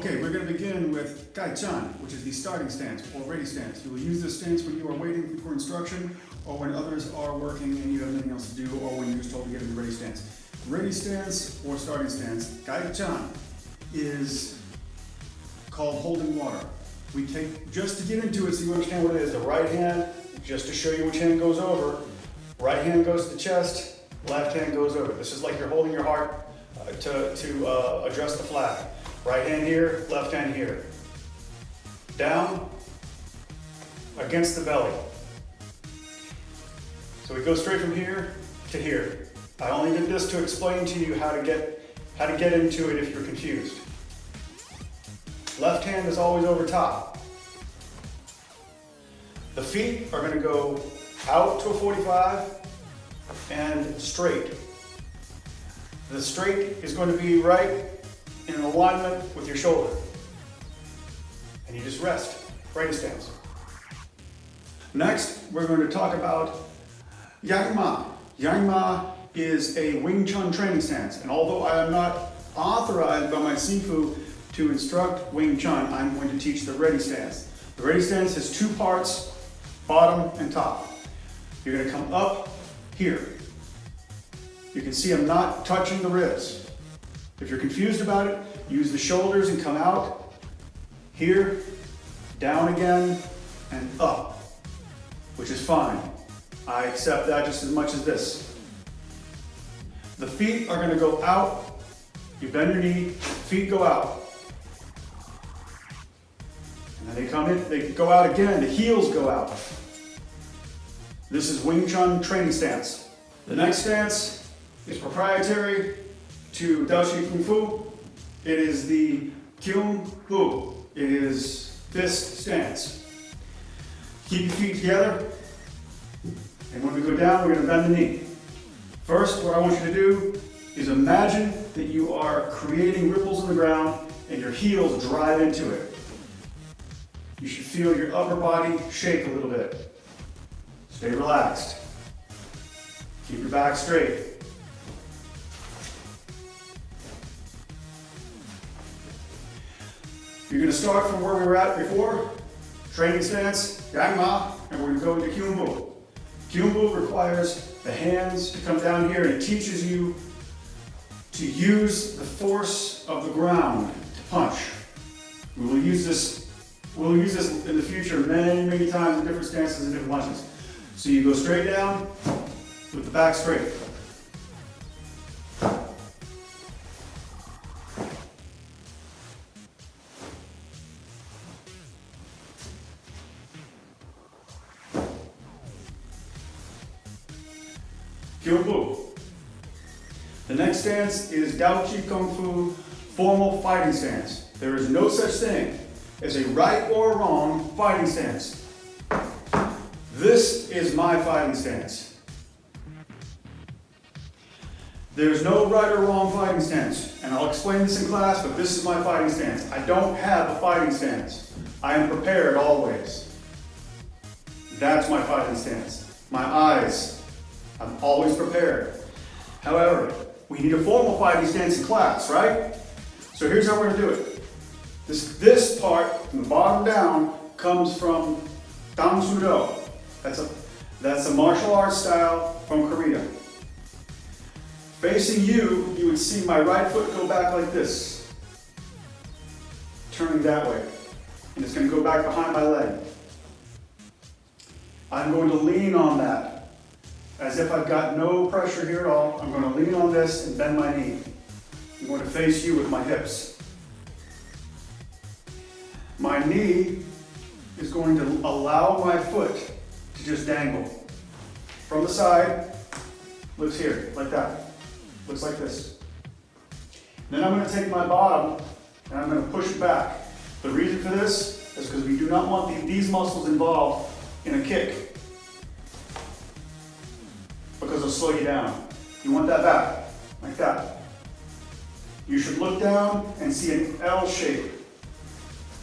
Okay, we're going to begin with caption, which is the starting stance or ready stance. You will use this stance when you are waiting for instruction, or when others are working and you have nothing else to do, or when you're just told to get in the ready stance. Ready stance or starting stance, caption, is called holding water. We take, just to get into it so you understand what it is, the right hand, just to show you which hand goes over, right hand goes to the chest, left hand goes over. This is like you're holding your heart to address the flag. Right hand here, left hand here. Down, against the belly. So we go straight from here to here. I only did this to explain to you how to get into it if you're confused. Left hand is always over top. The feet are going to go out to a 45 and straight. The straight is going to be right in alignment with your shoulder. And you just rest, ready stance. Next, we're going to talk about Yang Ma. Yang Ma is a Wing Chun training stance. And although I am not authorized by my Sifu to instruct Wing Chun, I'm going to teach the ready stance. The ready stance has two parts, bottom and top. You're going to come up here. You can see I'm not touching the ribs. If you're confused about it, use the shoulders and come out here, down again, and up, which is fine. I accept that just as much as this. The feet are going to go out. You bend your knee, feet go out. And then they come in, they go out again, the heels go out. This is Wing Chun training stance. The next stance is proprietary to Daoshi Kung Fu. It is the Gung. It is fist stance. Keep your feet together. And when we go down, we're going to bend the knee. First, what I want you to do is imagine that you are creating ripples in the ground and your heels drive into it. You should feel your upper body shake a little bit. Stay relaxed. Keep your back straight. You're going to start from where we were at before, training stance, Yang Ma, and we're going to go into Kyun Bu. Kyun Bu requires the hands to come down here, and it teaches you to use the force of the ground to punch. We'll use this in the future many times in different stances and different punches. So you go straight down with the back straight. Kyun Bu. The next stance is Daochi Kung Fu formal fighting stance. There is no such thing as a right or wrong fighting stance. This is my fighting stance. There's no right or wrong fighting stance, and I'll explain this in class, but this is my fighting stance. I don't have a fighting stance. I am prepared always. That's my fighting stance. My eyes, I'm always prepared. However, we need a formal fighting stance in class, right? So here's how we're going to do it. This part, from the bottom down, comes from Dang Sudo. That's a martial arts style from Korea. Facing you, you would see my right foot go back like this, turning that way. And it's going to go back behind my leg. I'm going to lean on that, as if I've got no pressure here at all. I'm going to lean on this and bend my knee. I'm going to face you with my hips. My knee is going to allow my foot to just dangle. From the side, looks here, like that. Looks like this. Then I'm going to take my bottom and I'm going to push it back. The reason for this is because we do not want these muscles involved in a kick, because it'll slow you down. You want that back, like that. You should look down and see an L shape.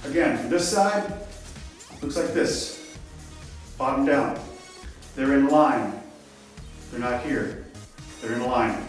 Again, from this side, looks like this. Bottom down. They're in line. They're not here. They're in line.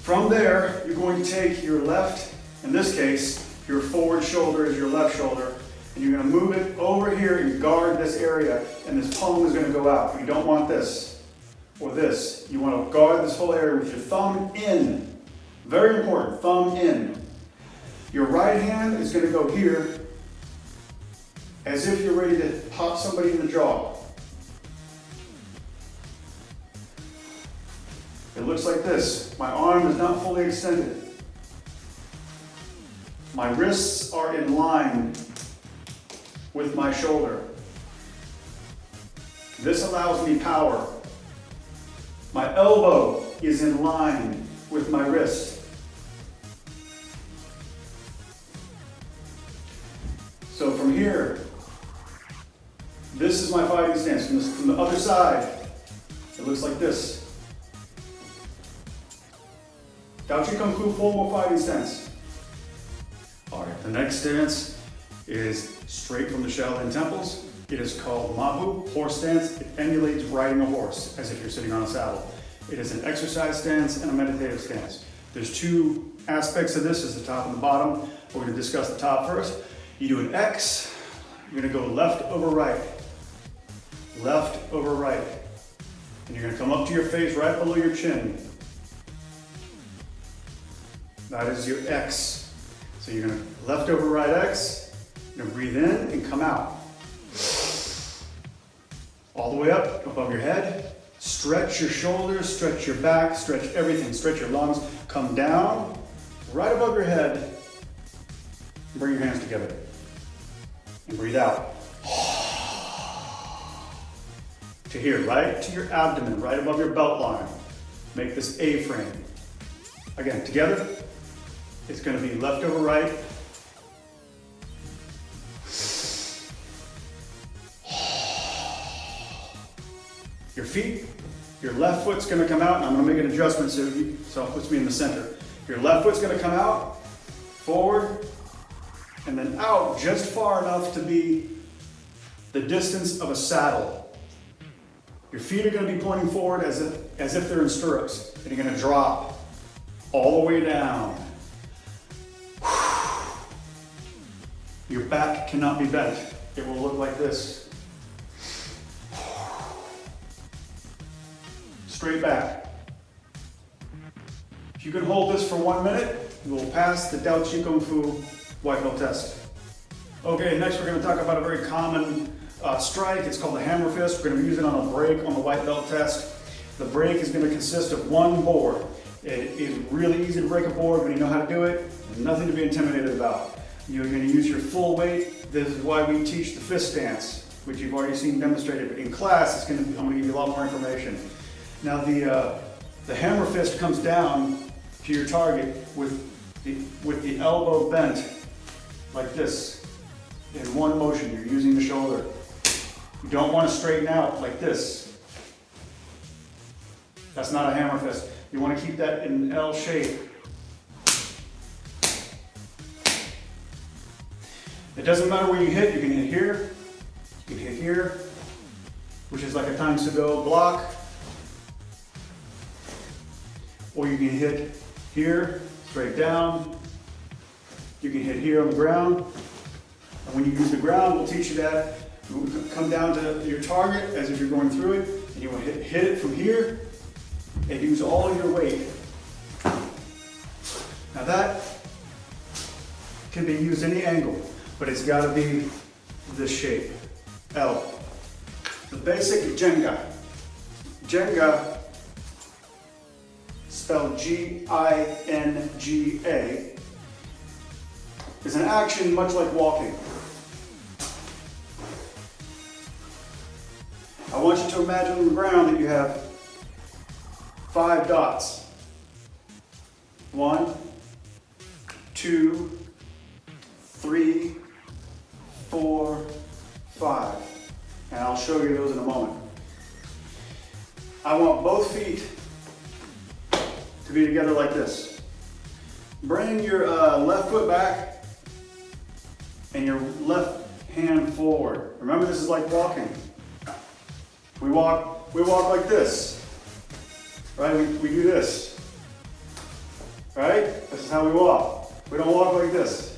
From there, you're going to take your left In this case, your forward shoulder is your left shoulder, and you're going to move it over here and guard this area, and this palm is going to go out. You don't want this or this. You want to guard this whole area with your thumb in. Very important, thumb in. Your right hand is going to go here as if you're ready to pop somebody in the jaw. It looks like this. My arm is not fully extended. My wrists are in line with my shoulder. This allows me power. My elbow is in line with my wrist. So from here, this is my fighting stance. From the other side, it looks like this. Dao Chi Kung Fu formal fighting stance. All right, the next stance is straight from the Shaolin temples. It is called Mabu, horse stance. It emulates riding a horse as if you're sitting on a saddle. It is an exercise stance and a meditative stance. There's two aspects of this, is the top and the bottom. We're going to discuss the top first. You do an X, you're going to go left over right, and you're going to come up to your face right below your chin. That is your X. So you're going to left over right X, you're going to breathe in and come out. All the way up above your head. Stretch your shoulders, stretch your back, stretch everything, stretch your lungs. Come down, right above your head. Bring your hands together. And breathe out. To here, right to your abdomen, right above your belt line. Make this A frame. Again, together. It's going to be left over right. Your feet, your left foot's going to come out, and I'm going to make an adjustment so it puts me in the center. Your left foot's going to come out, forward, and then out just far enough to be the distance of a saddle. Your feet are going to be pointing forward as if they're in stirrups, and you're going to drop all the way down. Your back cannot be bent. It will look like this. Straight back. If you can hold this for 1 minute, you will pass the Dao Chi Kung Fu white belt test. Okay, next we're going to talk about a very common strike. It's called the hammer fist. We're going to use it on a break on the white belt test. The break is going to consist of one board. It is really easy to break a board when you know how to do it. Nothing to be intimidated about. You're going to use your full weight. This is why we teach the fist stance, which you've already seen demonstrated. But in class, I'm going to give you a lot more information. Now the hammer fist comes down to your target with the elbow bent like this in one motion. You're using the shoulder. You don't want to straighten out like this. That's not a hammer fist. You want to keep that in an L shape. It doesn't matter where you hit. You can hit here. You can hit here, which is like a times to go block. Or you can hit here, straight down. You can hit here on the ground. And when you use the ground, we'll teach you that. You come down to your target as if you're going through it, and you want to hit it from here and use all your weight. Now that can be used any angle, but it's got to be this shape, L. The basic Jenga. Jenga, spelled G-I-N-G-A, is an action much like walking. I want you to imagine on the ground that you have 5 dots. 1, 2, 3, 4, 5. And I'll show you those in a moment. I want both feet to be together like this. Bring your left foot back and your left hand forward. Remember, this is like walking. We walk like this, right? We do this, right? This is how we walk. We don't walk like this.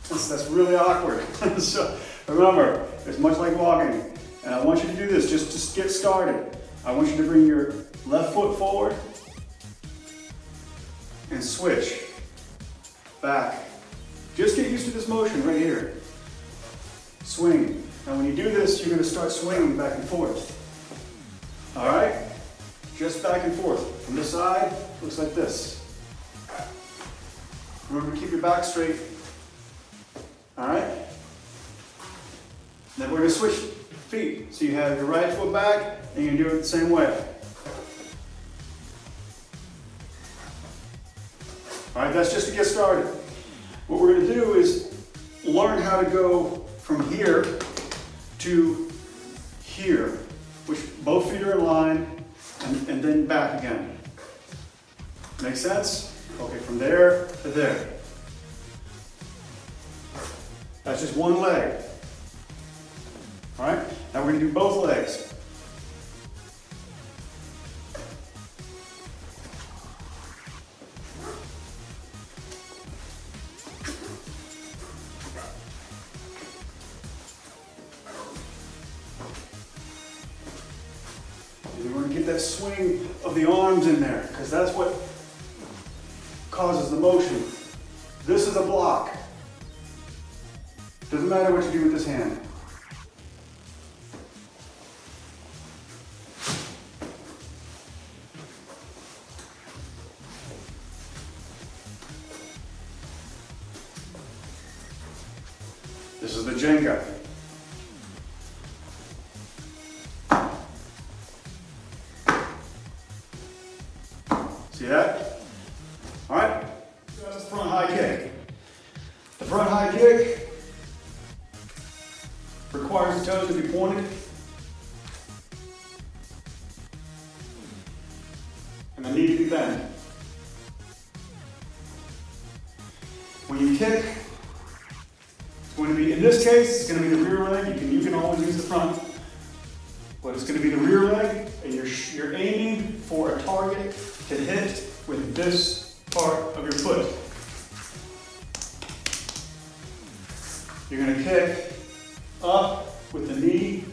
That's really awkward. So remember, it's much like walking. And I want you to do this, just get started. I want you to bring your left foot forward and switch back. Just get used to this motion right here. Swing. And when you do this, you're going to start swinging back and forth. All right? Just back and forth. From this side, looks like this. Remember to keep your back straight. All right? Then we're going to switch feet. So you have your right foot back, and you're going to do it the same way. All right, that's just to get started. What we're going to do is learn how to go from here to here, which both feet are in line, and then back again. Make sense? Okay, from there to there. That's just one leg. All right, now we're going to do both legs. And we're going to get that swing of the arms in there, because that's what causes the motion. This is a block. Doesn't matter what you do with this hand. This is the Jenga. See that? All right, that's the front high kick. The front high kick requires the toes to be pointed and the knee to be bent. When you kick, it's going to be, in this case, it's going to be the rear leg. You can always use the front, but it's going to be the rear leg, and you're aiming for a target to hit with this part of your foot. You're going to kick up with the knee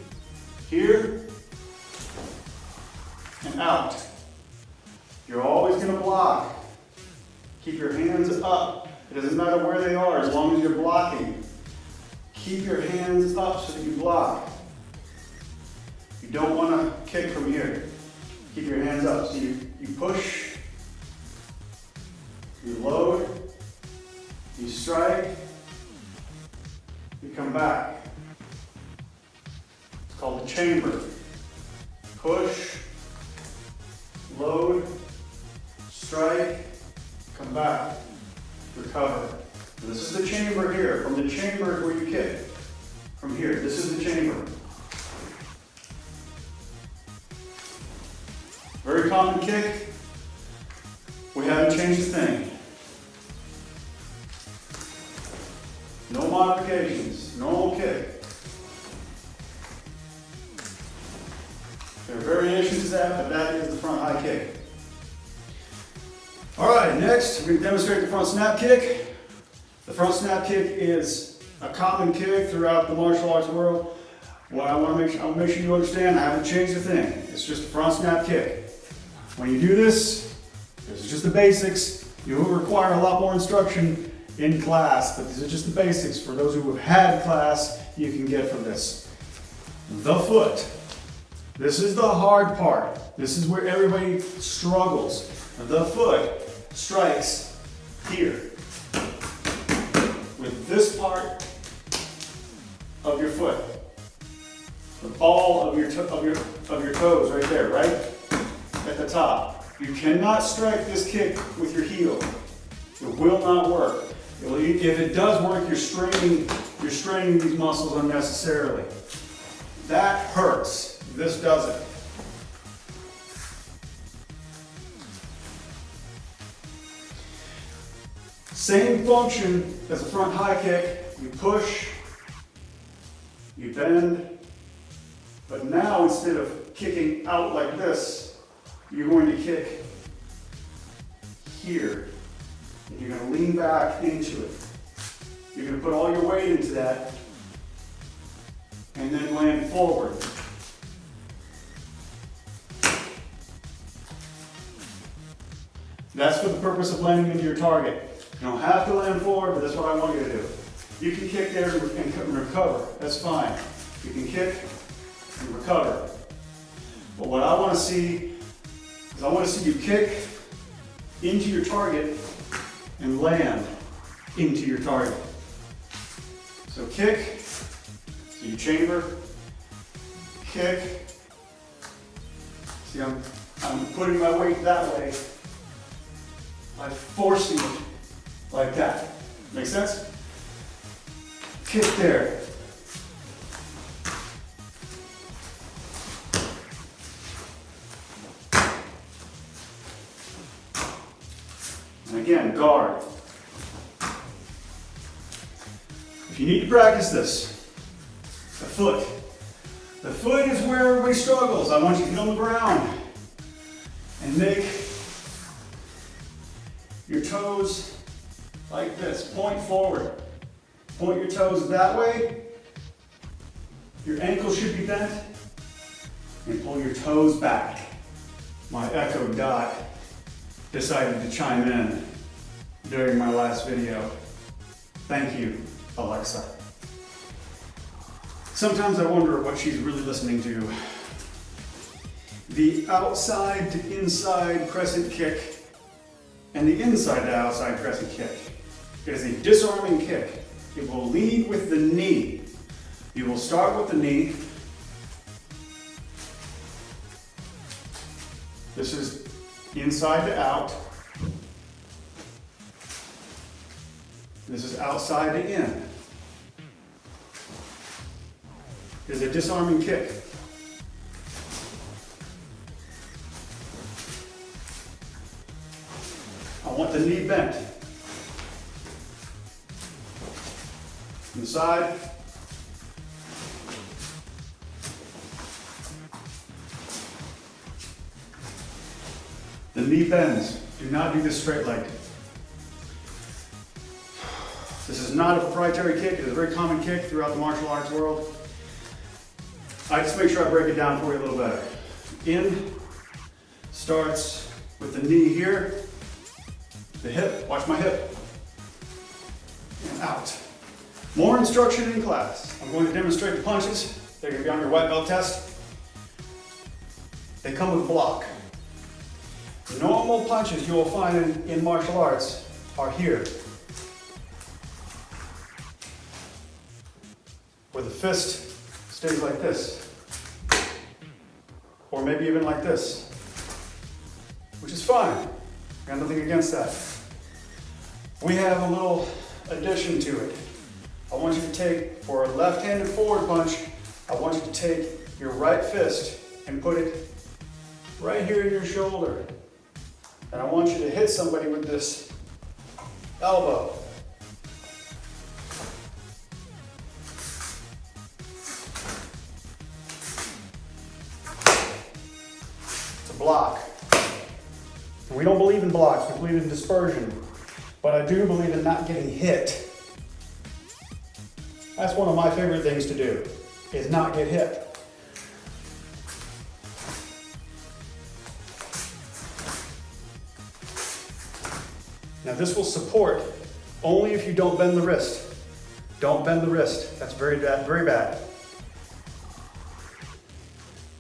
here and out. You're always going to block. Keep your hands up. It doesn't matter where they are as long as you're blocking. Keep your hands up so that you block. You don't want to kick from here. Keep your hands up. So you push, you load, you strike, you come back. It's called the chamber. Push, load, strike, come back, recover. And this is the chamber here. From the chamber is where you kick. From here, this is the chamber. Very common kick. We haven't changed a thing. No modifications, normal kick. There are variations to that, but that is the front high kick. All right, next we're going to demonstrate the front snap kick. The front snap kick is a common kick throughout the martial arts world. What I want to make sure you understand, I haven't changed a thing. It's just a front snap kick. When you do this is just the basics. You will require a lot more instruction in class, but these are just the basics. For those who have had class, you can get from this. The foot. This is the hard part. This is where everybody struggles. The foot strikes here with this part of your foot. The ball of your toes right there, right at the top. You cannot strike this kick with your heel. It will not work. If it does work, you're straining these muscles unnecessarily. That hurts. This doesn't. Same function as a front high kick. You push, you bend, but now instead of kicking out like this, you're going to kick here. And you're gonna lean back into it. You're gonna put all your weight into that and then land forward. That's for the purpose of landing into your target. You don't have to land forward, but that's what I want you to do. You can kick there and recover, that's fine. You can kick and recover. But what I want to see is I want to see you kick into your target and land into your target. So kick, so you chamber, kick. See, I'm putting my weight that way by forcing it like that. Make sense? Kick there. And again, guard. If you need to practice this, the foot. The foot is where everybody struggles. I want you to get on the ground and make your toes like this. Point forward. Point your toes that way. Your ankle should be bent. And pull your toes back. My Echo Dot decided to chime in during my last video. Thank you, Alexa. Sometimes I wonder what she's really listening to. The outside to inside crescent kick and the inside to outside crescent kick. It is a disarming kick. It will lead with the knee. You will start with the knee. This is inside to out. This is outside to in. It is a disarming kick. I want the knee bent. Inside. The knee bends. Do not do this straight legged. This is not a proprietary kick. It is a very common kick throughout the martial arts world. I just make sure I break it down for you a little better. In starts with the knee here, the hip, watch my hip, and out. More instruction in class. I'm going to demonstrate the punches. They're going to be on your white belt test. They come with a block. Normal punches you will find in martial arts are here, where the fist stays like this, or maybe even like this, which is fine. I got nothing against that. We have a little addition to it. I want you to take, for a left-handed forward punch, I want you to take your right fist and put it right here in your shoulder. And I want you to hit somebody with this elbow. It's a block. We don't believe in blocks, we believe in dispersion. But I do believe in not getting hit. That's one of my favorite things to do, is not get hit. Now this will support only if you don't bend the wrist. Don't bend the wrist. That's very bad, very bad.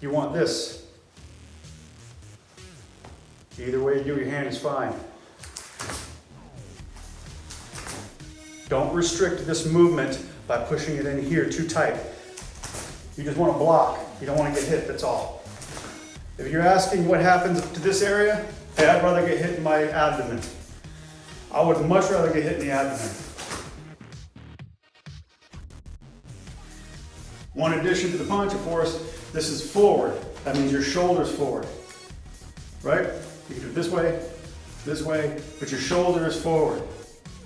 You want this. Either way you do your hand is fine. Don't restrict this movement by pushing it in here too tight. You just want to block. You don't want to get hit, that's all. If you're asking what happens to this area, hey, I'd rather get hit in my abdomen. I would much rather get hit in the abdomen. One addition to the punch, of course, this is forward. That means your shoulder's forward, right? You can do it this way, but your shoulder is forward.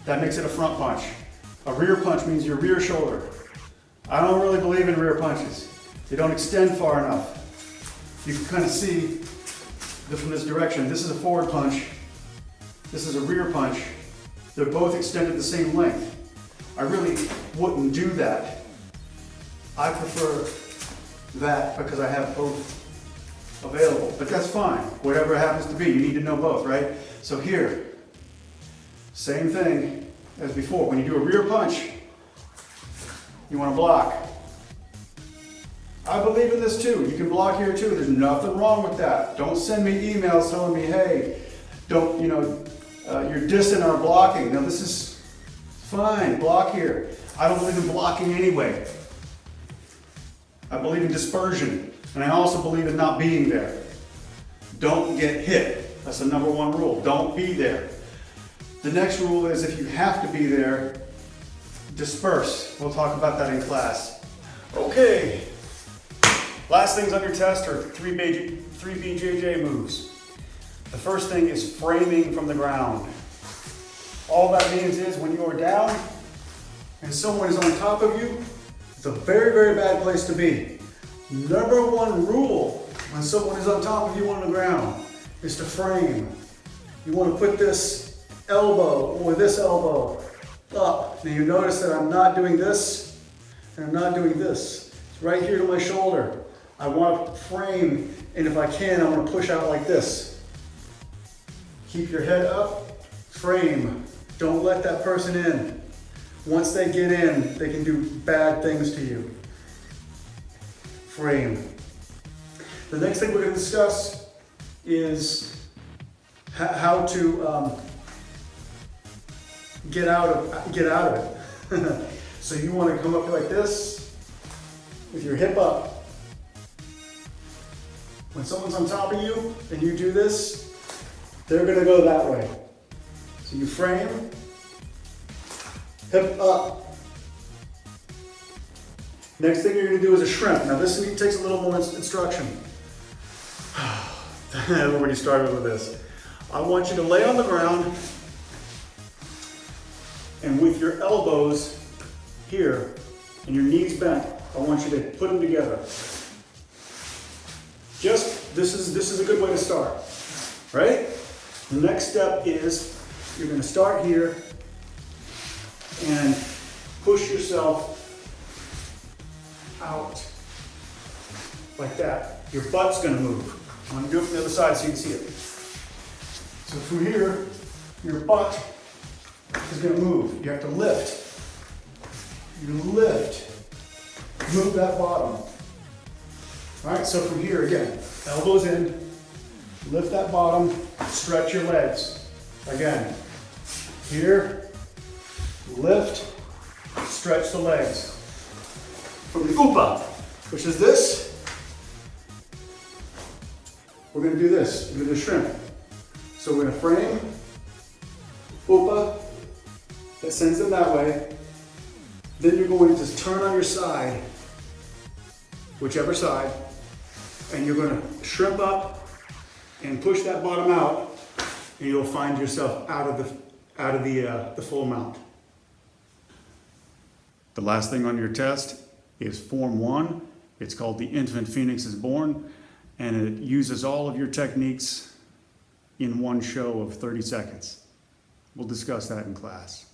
That makes it a front punch. A rear punch means your rear shoulder. I don't really believe in rear punches. They don't extend far enough. You can kind of see from this direction. This is a forward punch. This is a rear punch. They're both extended the same length. I really wouldn't do that. I prefer that because I have both available, but that's fine. Whatever it happens to be, you need to know both, right? So here, same thing as before. When you do a rear punch, you want to block. I believe in this too. You can block here too. There's nothing wrong with that. Don't send me emails telling me, hey, don't, you're dissing our blocking. No, this is fine. Block here. I don't believe in blocking anyway. I believe in dispersion. And I also believe in not being there. Don't get hit. That's the number one rule. Don't be there. The next rule is if you have to be there, disperse. We'll talk about that in class. Okay. Last things on your test are 3 BJJ moves. The first thing is framing from the ground. All that means is when you are down and someone is on top of you, it's a very, very bad place to be. Number one rule when someone is on top of you on the ground is to frame. You want to put this elbow or this elbow up. Now you notice that I'm not doing this and I'm not doing this. It's right here to my shoulder. I want to frame, and if I can, I'm going to push out like this. Keep your head up, frame. Don't let that person in. Once they get in, they can do bad things to you. Frame. The next thing we're going to discuss is how to get out of it. So you want to come up like this with your hip up. When someone's on top of you and you do this, they're going to go that way. So you frame, hip up. Next thing you're going to do is a shrimp. Now this takes a little more instruction. I already started with this. I want you to lay on the ground and with your elbows here and your knees bent, I want you to put them together. This is a good way to start, right? The next step is you're going to start here and push yourself out like that. Your butt's going to move. I'm going to do it from the other side so you can see it. So from here, your butt is going to move. You have to lift. You lift. Move that bottom. All right, so from here again, elbows in, lift that bottom, stretch your legs. Again, here, lift, stretch the legs. From the upa, which is this, we're going to do this. We're going to do shrimp. So we're going to frame, upa, that sends them that way. Then you're going to turn on your side, whichever side, and you're going to shrimp up and push that bottom out, and you'll find yourself out of the full mount. The last thing on your test is Form 1. It's called The Infant Phoenix is Born, and it uses all of your techniques in one show of 30 seconds. We'll discuss that in class.